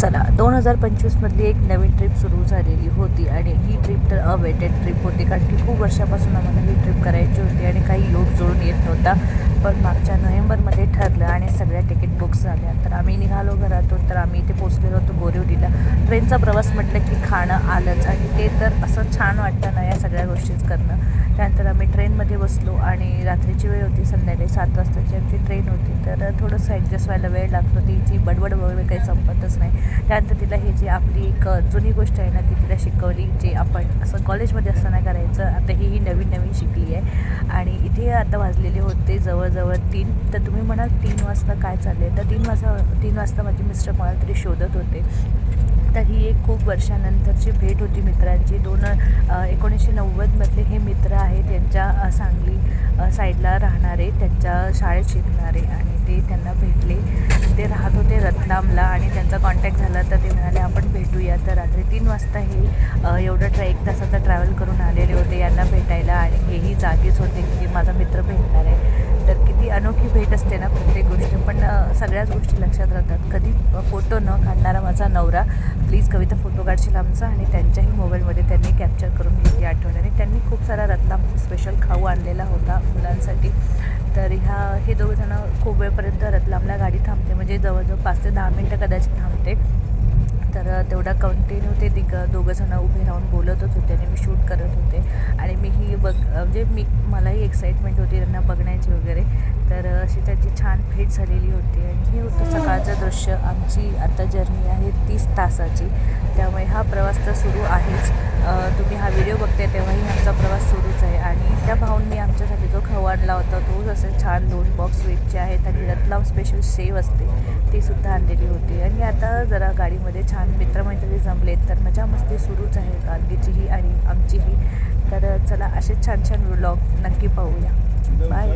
चला 2025मधली एक नवीन ट्रिप सुरू झालेली होती आणि ही ट्रिप तर अवेटेड ट्रिप होती, कारण की खूप वर्षापासून आम्हाला ही ट्रिप करायची होती आणि काही योग जुळून येत नव्हता. पण मागच्या नोव्हेंबरमध्ये ठरलं आणि सगळ्या तिकीट बुक्स झाल्या. तर आम्ही निघालो घरातून. तर आम्ही इथे पोचलेलो होतो बोरिवलीला. ट्रेनचा प्रवास म्हटलं की खाणं आलंच आणि ते तर असं छान वाटतं ना या सगळ्या गोष्टीच करणं. त्यानंतर आम्ही ट्रेनमध्ये बसलो आणि रात्रीची वेळ होती, संध्याकाळी 7 वाजताची आमची ट्रेन होती. तर थोडंसं ॲडजस्ट व्हायला वेळ लागतो. तिची बडबड वगैरे काही संपतच नाही. त्यानंतर तिला ही जी आपली एक जुनी गोष्ट आहे ना ती तिला शिकवली, जे आपण असं कॉलेजमध्ये असताना करायचं. आता ही नवीन शिकली आहे आणि इथे आता वाजलेले होते जवळजवळ 3. तर तुम्ही म्हणाल 3 वाजता काय चालले, तर 3 वाजता माझे मिस्टर मला तरी शोधत होते. तर ही एक खूप वर्षानंतरची भेट होती मित्रांची. 1990मधले हे मित्र आहेत, त्यांच्या सांगली साईडला राहणारे, त्यांच्या शाळेत शिकणारे आणि ते त्यांना भेटले. ते राहत होते रतलामला आणि त्यांचा कॉन्टॅक्ट झाला. तर ते म्हणाले आपण भेटूया. तर रात्री 3 वाजता हे एवढं 1 तासाचा ट्रॅव्हल करून आलेले होते यांना भेटायला आणि हेही जागीच होते की माझा मित्र भेटणार आहे. तर किती अनोखी भेट असते ना प्रत्येक गोष्ट. पण सगळ्याच गोष्टी लक्षात राहतात. कधी फोटो न काढणारा माझा नवरा, प्लीज कविता फोटो काढशील आमचा. आणि त्यांच्याही मोबाईलमध्ये त्यांनी कॅप्चर करून घेतली आठवण. आणि त्यांनी खूप सारा रतलामचा स्पेशल खाऊ आणलेला होता मुलांसाठी. तर हे दोघंजणं खूप वेळपर्यंत रतलामला गाडी थांबते, म्हणजे जवळजवळ 5 ते 10 मिनटं कदाचित थांबते. तर तेवढा कंटिन्यू ते दोघंजणं उभे राहून बोलतच होते आणि मी शूट करत होते. आणि म्हणजे मलाही एक्साइटमेंट होती त्यांना बघण्याची वगैरे. तर अशी त्यांची छान भेट झालेली होती. आणि हे होतं सकाळचं दृश्य. आमची आता जर्नी आहे 30 तासाची, त्यामुळे हा प्रवास तर सुरू आहेच. तुम्ही हा व्हिडिओ बघताय तेव्हाही आमचा प्रवास सुरूच आहे. आणि त्या भाऊंनी आमच्यासाठी जो खाऊ आणला होता तो असे छान 2 बॉक्स स्वीटचे आहेत आणि रतलाम स्पेशल शेव असते ती सुद्धा आणलेली होती. आणि आता जरा गाडीमध्ये छान मित्रमैत्रिणी जमलेत, तर मजा मस्ती सुरूच आहे गाडगीचीही आणि आमचीही. तर चला असे छान व्लॉग नक्की पाहूया. बाय.